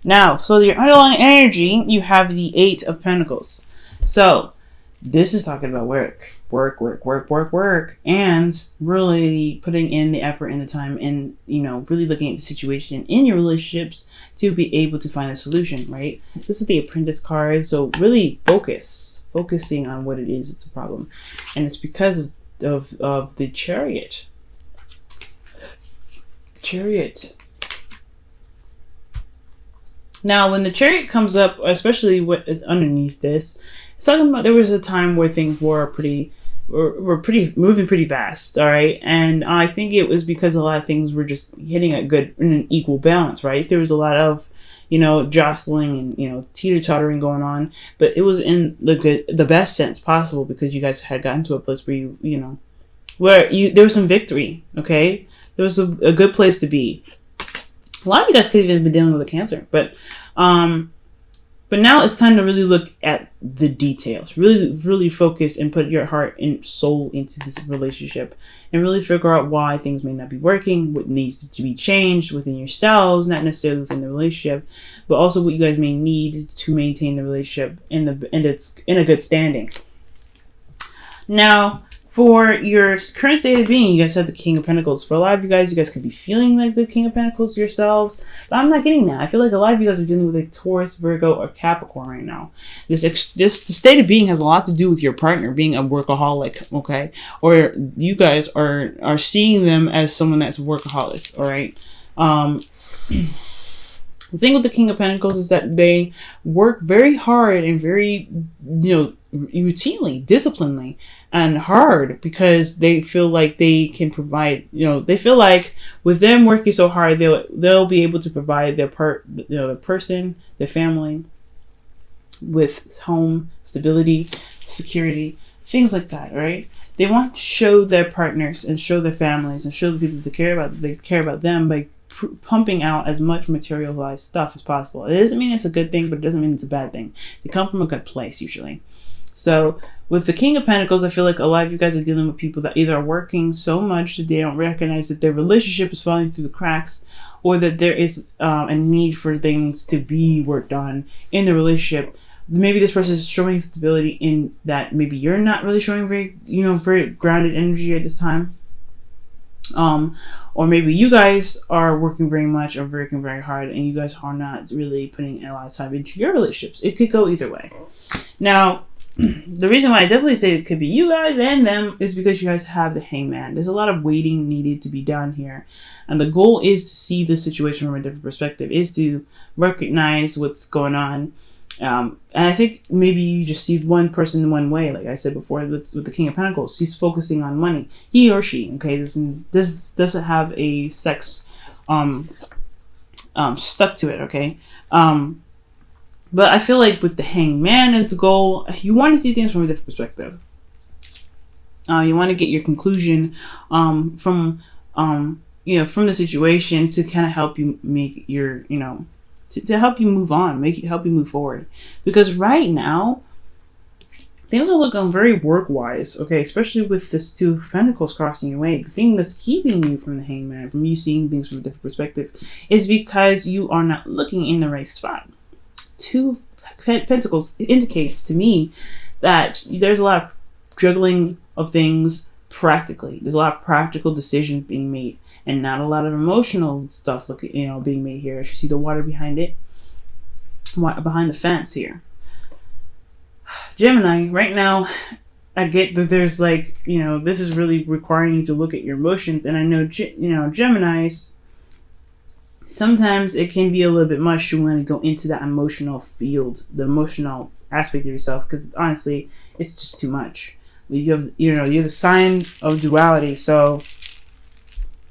Now, so your underlying energy, you have the Eight of Pentacles. So this is talking about work, and really putting in the effort and the time, and really looking at the situation in your relationships to be able to find a solution, right? This is the Apprentice card, so really focusing on what it is that's a problem, and it's because of the Chariot. Now, when the Chariot comes up, especially what is underneath this, it's talking about there was a time where things were moving pretty fast, all right? And I think it was because a lot of things were just hitting in an equal balance, right? There was a lot of, jostling and, teeter-tottering going on, but it was in the best sense possible, because you guys had gotten to a place where there was some victory, okay? There was a good place to be. A lot of you guys could have even been dealing with a Cancer, but now it's time to really look at the details. Really focus and put your heart and soul into this relationship, and really figure out why things may not be working, what needs to be changed within yourselves, not necessarily within the relationship, but also what you guys may need to maintain the relationship in a good standing. Now, for your current state of being, you guys have the King of Pentacles. For a lot of you guys could be feeling like the King of Pentacles yourselves, but I'm not getting that. I feel like a lot of you guys are dealing with a Taurus, Virgo, or Capricorn right now. The state of being has a lot to do with your partner being a workaholic, okay? Or you guys are seeing them as someone that's a workaholic, all right? The thing with the King of Pentacles is that they work very hard and very, routinely, disciplinedly, and hard, because they feel like they can provide, they feel like with them working so hard, they'll be able to provide the person, their family, with home, stability, security, things like that, right? They want to show their partners and show their families and show the people they care about them by pumping out as much materialized stuff as possible. It doesn't mean it's a good thing, but it doesn't mean it's a bad thing. They come from a good place usually. So with the King of Pentacles, I feel like a lot of you guys are dealing with people that either are working so much that they don't recognize that their relationship is falling through the cracks, or that there is a need for things to be worked on in the relationship. Maybe this person is showing stability in that maybe you're not really showing very grounded energy at this time. Or maybe you guys are working very much or working very hard, and you guys are not really putting a lot of time into your relationships. It could go either way. Now, the reason why I definitely say it could be you guys and them is because you guys have the Hangman. There's a lot of waiting needed to be done here. And the goal is to see the situation from a different perspective, is to recognize what's going on. And I think maybe you just see one person in one way, like I said before, with the King of Pentacles. He's focusing on money. He or she, okay? This doesn't have a sex stuck to it, okay? But I feel like with the Hangman as the goal, you want to see things from a different perspective. You want to get your conclusion from the situation to kind of help you make your, to help you move on, help you move forward. Because right now, things are looking very work-wise, okay? Especially with this Two of Pentacles crossing your way. The thing that's keeping you from the Hangman, from you seeing things from a different perspective, is because you are not looking in the right spot. Two of Pentacles indicates to me that there's a lot of juggling of things practically. There's a lot of practical decisions being made, and not a lot of emotional stuff being made here. As you see the water behind it, behind the fence here. Gemini, right now, I get that there's this is really requiring you to look at your emotions, and I know Geminis, sometimes it can be a little bit much to want to go into that emotional field, the emotional aspect of yourself, because honestly, it's just too much. You're the sign of duality, so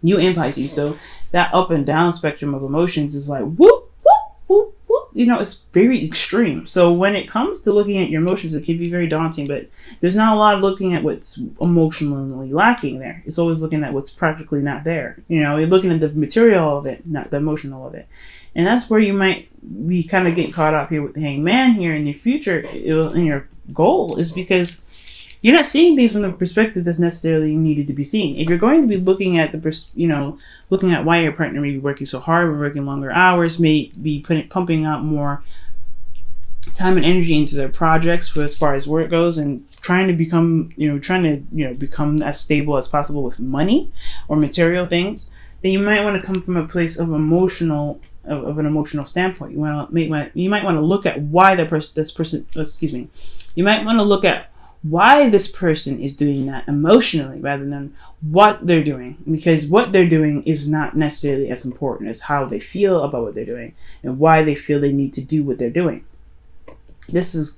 you and Pisces, so that up and down spectrum of emotions is like whoop, whoop, whoop, whoop. It's very extreme. So when it comes to looking at your emotions, it can be very daunting, but there's not a lot of looking at what's emotionally lacking there. It's always looking at what's practically not there. You're looking at the material of it, not the emotional of it. And that's where you might be kind of getting caught up here with the Hangman here in your future, in your goal, is because you're not seeing things from the perspective that's necessarily needed to be seen. If you're going to be looking at looking at why your partner may be working so hard, working longer hours, may be pumping out more time and energy into their projects for as far as work goes, and trying to become become as stable as possible with money or material things, then you might want to come from a place of an emotional standpoint. You might want to look at why you might want to look at why this person is doing that emotionally rather than what they're doing, because what they're doing is not necessarily as important as how they feel about what they're doing and why they feel they need to do what they're doing.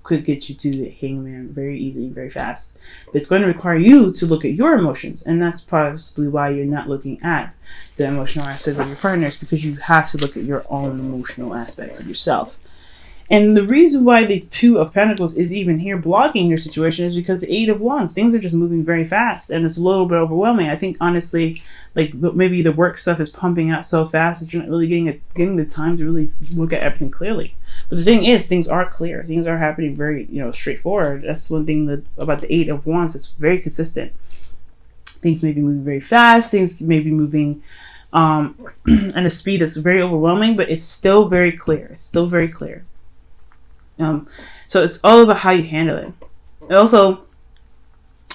Could get you to the hangman very easily, very fast. But it's going to require you to look at your emotions, and that's possibly why you're not looking at the emotional aspect of your partners, because you have to look at your own emotional aspects of yourself. And the reason why the Two of Pentacles is even here blocking your situation is because the Eight of Wands, things are just moving very fast, and it's a little bit overwhelming. I think honestly, like maybe the work stuff is pumping out so fast that you're not really getting the time to really look at everything clearly. But the thing is, things are clear. Things are happening very, straightforward. That's one thing about the Eight of Wands. It's very consistent. Things may be moving very fast. Things may be moving at a speed that's very overwhelming, but it's still very clear. It's still very clear. So it's all about how you handle it. And also,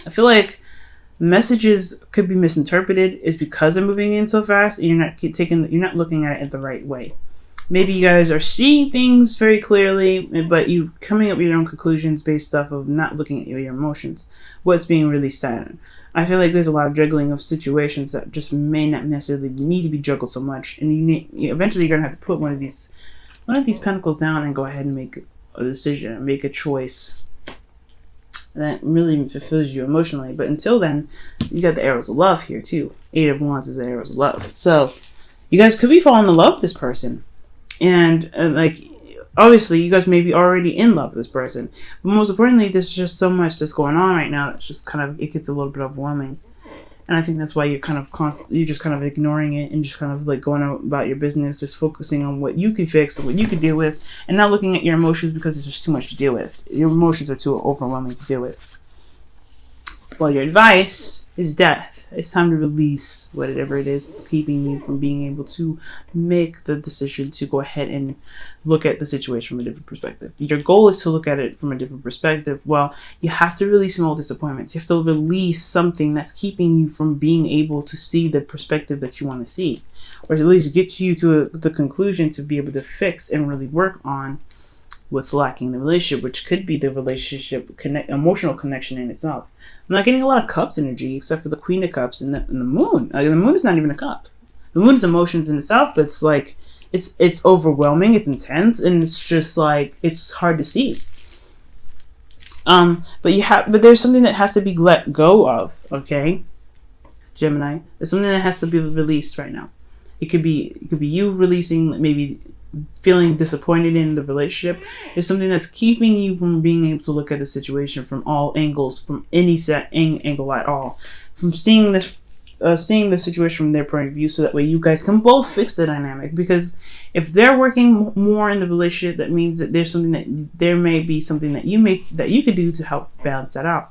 I feel like messages could be misinterpreted is because they're moving in so fast, and you're not looking at it the right way. Maybe you guys are seeing things very clearly, but you're coming up with your own conclusions based off of not looking at your emotions, what's being really said. I feel like there's a lot of juggling of situations that just may not necessarily need to be juggled so much, and eventually you're gonna have to put one of these pentacles down and go ahead and make a decision and make a choice that really fulfills you emotionally. But until then, you got the arrows of love here too. Eight of Wands is the arrows of love. So you guys could be falling in love with this person, and obviously you guys may be already in love with this person, but most importantly, there's just so much that's going on right now that's just it gets a little bit overwhelming. And I think that's why you're you're just kind of ignoring it and just kind of going about your business, just focusing on what you can fix and what you can deal with, and not looking at your emotions because it's just too much to deal with. Your emotions are too overwhelming to deal with. Well, your advice is death. It's time to release whatever it is that's keeping you from being able to make the decision to go ahead and look at the situation from a different perspective. Your goal is to look at it from a different perspective. Well, you have to release some old disappointments. You have to release something that's keeping you from being able to see the perspective that you want to see, or at least get you to the conclusion to be able to fix and really work on what's lacking in the relationship, which could be the relationship emotional connection in itself. I'm not getting a lot of cups energy except for the Queen of Cups and the Moon. The Moon is not even a cup. The Moon is emotions in itself, but it's overwhelming, it's intense, and it's just it's hard to see. But there's something that has to be let go of, okay? Gemini. There's something that has to be released right now. It could be you releasing, maybe feeling disappointed in the relationship. It's something that's keeping you from being able to look at the situation from all angles, from any angle at all, from seeing the situation from their point of view, so that way you guys can both fix the dynamic. Because if they're working more in the relationship, that means that there may be something that you could do to help balance that out,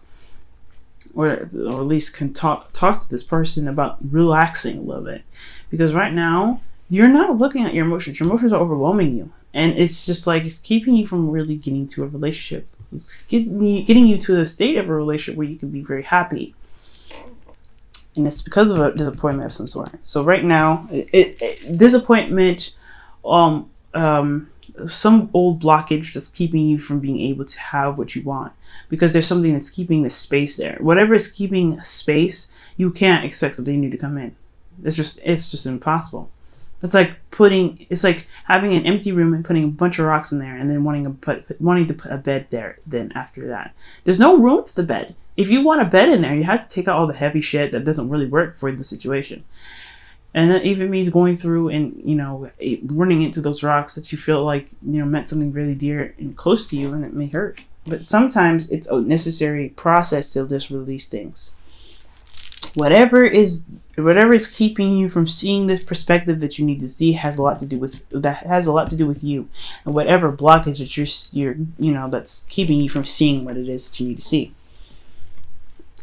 or at least can talk to this person about relaxing a little bit. Because right now, you're not looking at your emotions. Your emotions are overwhelming you. And it's just it's keeping you from really getting to a relationship. It's getting you to a state of a relationship where you can be very happy. And it's because of a disappointment of some sort. So right now, disappointment, some old blockage that's keeping you from being able to have what you want. Because there's something that's keeping the space there. Whatever is keeping space, you can't expect something new to come in. It's just impossible. It's like having an empty room and putting a bunch of rocks in there, and then wanting to put a bed there. Then after that, there's no room for the bed. If you want a bed in there, you have to take out all the heavy shit that doesn't really work for the situation. And that even means going through and running into those rocks that you feel meant something really dear and close to you, and it may hurt. But sometimes it's a necessary process to just release things. Whatever is keeping you from seeing the perspective that you need to see has a lot to do with you, and whatever blockage that you're that's keeping you from seeing what it is that you need to see.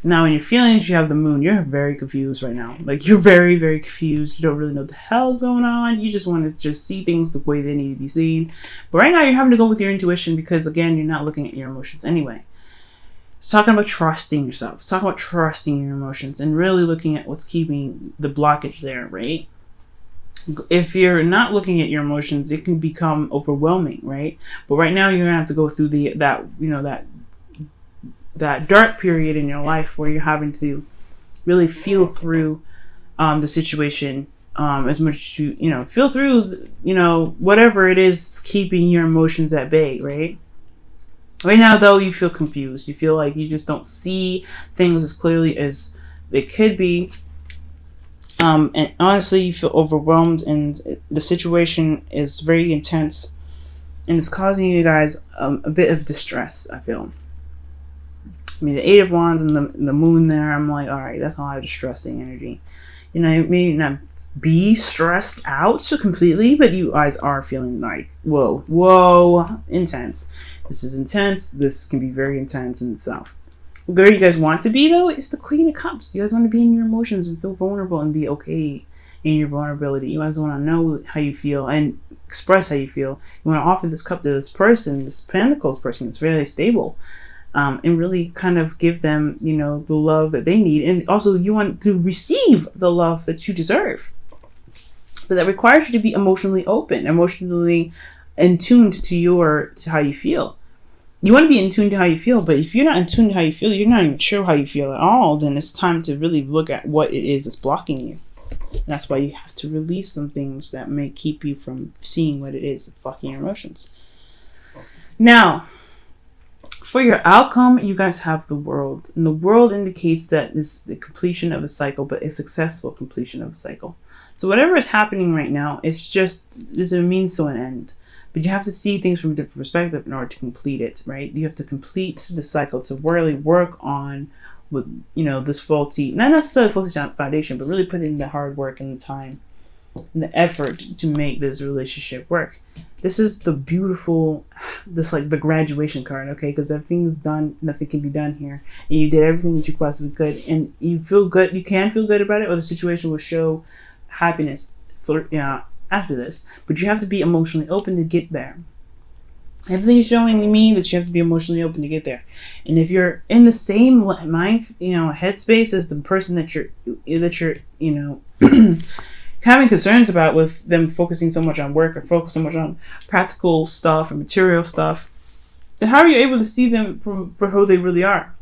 Now, in your feelings, you have the moon. You're very confused right now. Like, you're very, very confused. You don't really know what the hell's going on. You just want to just see things the way they need to be seen. But right now, you're having to go with your intuition because, again, you're not looking at your emotions anyway. It's talking about trusting yourself. It's talking about trusting your emotions and really looking at what's keeping the blockage there, right? If you're not looking at your emotions, it can become overwhelming, right? But right now, you're going to have to go through that dark period in your life where you're having to really feel through the situation as much as you feel through whatever it is that's keeping your emotions at bay, right? Right now, though, you feel confused. You feel like you just don't see things as clearly as they could be, and honestly, you feel overwhelmed, and the situation is very intense, and it's causing you guys a bit of distress, I feel. I mean, the Eight of Wands and the moon there, I'm like, all right, that's a lot of distressing energy. You know, it may not be stressed out so completely, but you guys are feeling like, whoa, intense. This is intense. This can be very intense in itself. Where you guys want to be, though, is the Queen of Cups. You guys want to be in your emotions and feel vulnerable and be okay in your vulnerability. You guys want to know how you feel and express how you feel. You want to offer this cup to this person, this Pentacles person that's really stable. And really kind of give them, the love that they need. And also you want to receive the love that you deserve. But that requires you to be emotionally open, emotionally in tune to how you feel. You want to be in tune to how you feel, but if you're not in tune to how you feel, you're not even sure how you feel at all, then it's time to really look at what it is that's blocking you. And that's why you have to release some things that may keep you from seeing what it is that's blocking your emotions. Now, for your outcome, you guys have the World. And the World indicates that it's the completion of a cycle, but a successful completion of a cycle. So whatever is happening right now, it's a means to an end. But you have to see things from a different perspective in order to complete it, right? You have to complete the cycle to really work on with, this faulty, not necessarily faulty foundation, but really put in the hard work and the time and the effort to make this relationship work. This is the beautiful, the graduation card, okay? Because everything is done, nothing can be done here. And you did everything that you possibly could. And you feel good, you can feel good about it, or the situation will show happiness after this. But you have to be emotionally open to get there. Everything is showing me that you have to be emotionally open to get there. And if you're in the same mind, headspace as the person that you're having concerns about, with them focusing so much on work or focus so much on practical stuff or material stuff, then how are you able to see them for who they really are?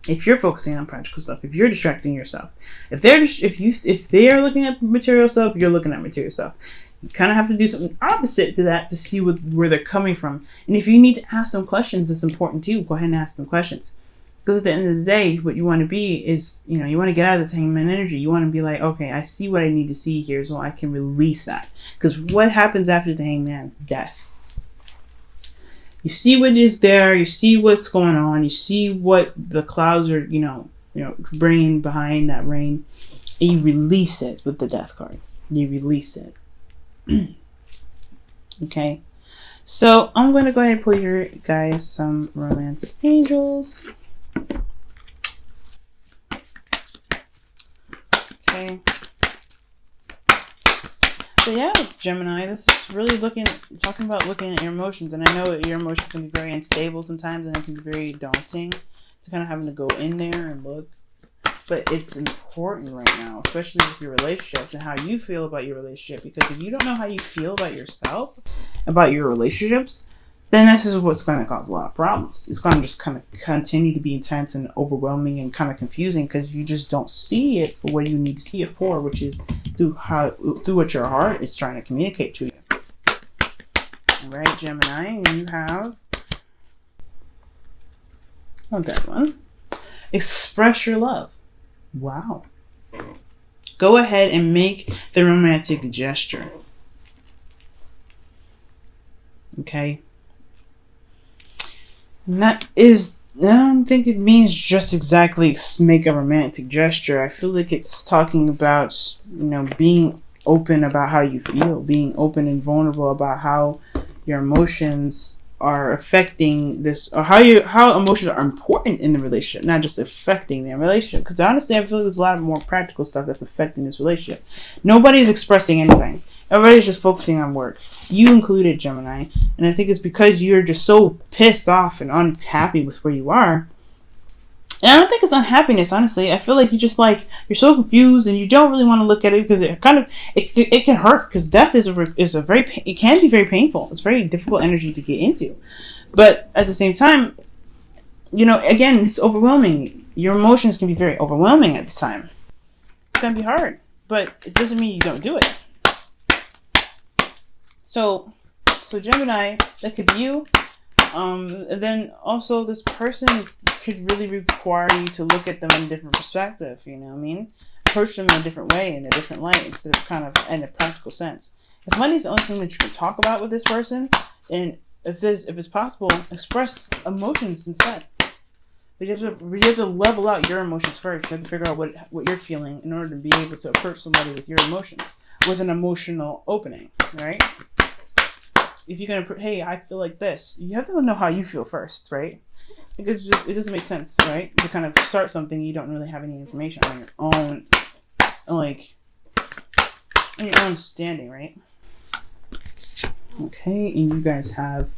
If you're focusing on practical stuff, if you're distracting yourself, if they are looking at material stuff, you're looking at material stuff. You kind of have to do something opposite to that to see where they're coming from. And if you need to ask them questions, it's important too. Go ahead and ask them questions. Because at the end of the day, what you want to be is, you want to get out of the hangman energy. You want to be like, okay, I see what I need to see here so I can release that. Because what happens after the hangman? Death. You see what is there. You see what's going on. You see what the clouds are, bringing behind that rain. And you release it with the death card. You release it. Okay. So I'm going to go ahead and pull your guys some romance angels. Okay. So yeah, Gemini, this is really talking about looking at your emotions. And I know that your emotions can be very unstable sometimes, and it can be very daunting to kind of having to go in there and look. But it's important right now, especially with your relationships and how you feel about your relationship. Because if you don't know how you feel about yourself, about your relationships, then this is what's going to cause a lot of problems. It's going to just kind of continue to be intense and overwhelming and kind of confusing because you just don't see it for what you need to see it for, which is through what your heart is trying to communicate to you. All right, Gemini, you have that one. Express your love. Wow. Go ahead and make the romantic gesture. Okay. And I don't think it means just exactly make a romantic gesture. I feel like it's talking about, being open about how you feel, being open and vulnerable about how your emotions are affecting this, or how emotions are important in the relationship, not just affecting their relationship. Because honestly, I feel like there's a lot of more practical stuff that's affecting this relationship. Nobody's expressing anything. Everybody's just focusing on work. You included, Gemini. And I think it's because you're just so pissed off and unhappy with where you are. And I don't think it's unhappiness, honestly. I feel like you're so confused and you don't really want to look at it because it can hurt, because death it can be very painful. It's very difficult energy to get into. But at the same time, again, it's overwhelming. Your emotions can be very overwhelming at this time. It's going to be hard, but it doesn't mean you don't do it. So Gemini, that could be you. And then also this person could really require you to look at them in a different perspective, you know what I mean? Approach them in a different way, in a different light, instead of kind of in a practical sense. If money's the only thing that you can talk about with this person, and if it's possible, express emotions instead. But you have to level out your emotions first. You have to figure out what you're feeling in order to be able to approach somebody with your emotions, with an emotional opening, right? If you're gonna, hey, I feel like this, you have to know how you feel first, right? It doesn't make sense, right? To kind of start something you don't really have any information on your own, like, on your own standing, right? Okay, and you guys have,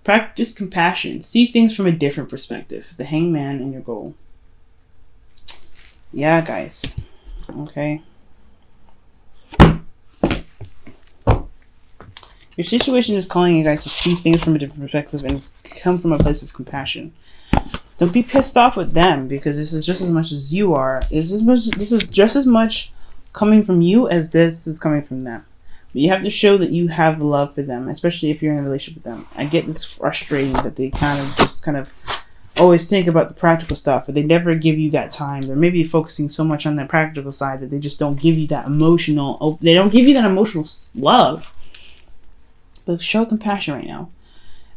practice compassion. See things from a different perspective. The Hangman and your goal. Yeah, guys. Okay. Your situation is calling you guys to see things from a different perspective and come from a place of compassion. Don't be pissed off with them, because this is just as much as you are. This is just as much coming from you as this is coming from them. But you have to show that you have love for them, especially if you're in a relationship with them. I get it's frustrating that they kind of always think about the practical stuff, but they never give you that time. They're maybe focusing so much on the practical side that they just don't give you that emotional. They don't give you that emotional love. But show compassion right now.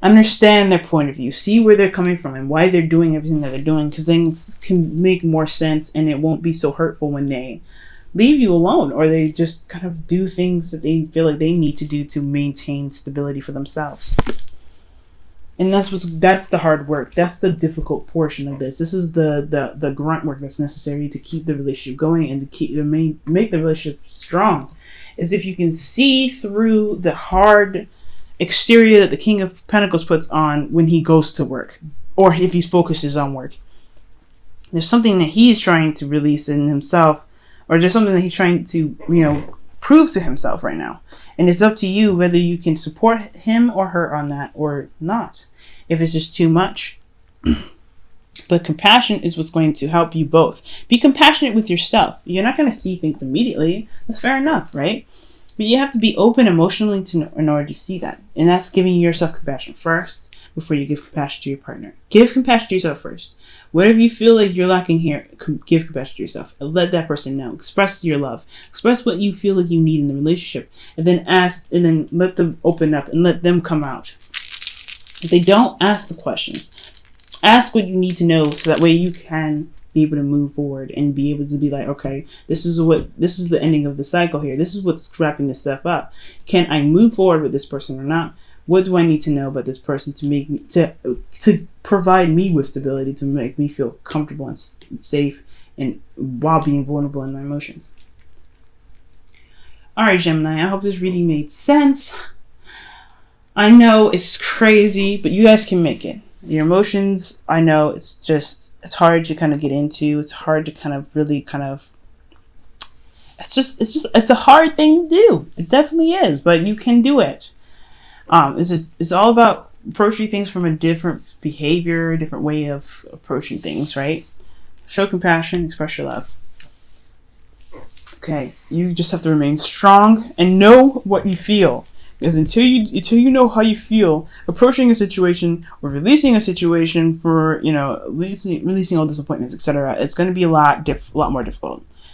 Understand their point of view. See where they're coming from and why they're doing everything that they're doing, because things can make more sense and it won't be so hurtful when they leave you alone, or they just kind of do things that they feel like they need to do to maintain stability for themselves. And that's the hard work. That's the difficult portion of this. This is the grunt work that's necessary to keep the relationship going and to make the relationship strong. Is if you can see through the hard exterior that the King of Pentacles puts on when he goes to work, or if he focuses on work. There's something that he's trying to release in himself, or there's something that he's trying to, prove to himself right now. And it's up to you whether you can support him or her on that or not. If it's just too much. But compassion is what's going to help you both. Be compassionate with yourself. You're not going to see things immediately. That's fair enough, right? But you have to be open emotionally in order to see that. And that's giving yourself compassion first before you give compassion to your partner. Give compassion to yourself first. Whatever you feel like you're lacking here, give compassion to yourself. And let that person know. Express your love. Express what you feel like you need in the relationship. And then let them open up and let them come out. If they don't, ask the questions. Ask what you need to know so that way you can be able to move forward and be able to be like, okay, this is the ending of the cycle here. This is what's wrapping this stuff up. Can I move forward with this person or not? What do I need to know about this person to make me to provide me with stability, to make me feel comfortable and safe, and while being vulnerable in my emotions? All right, Gemini, I hope this reading made sense. I know it's crazy, but you guys can make it. Your emotions, I know it's hard to kind of get into. It's hard to kind of really it's a hard thing to do. It definitely is, but you can do it. It's all about approaching things from a different behavior, a different way of approaching things, right? Show compassion, express your love. Okay, you just have to remain strong and know what you feel. Because until you know how you feel approaching a situation or releasing a situation for, releasing all disappointments, etc., it's going to be a lot more difficult.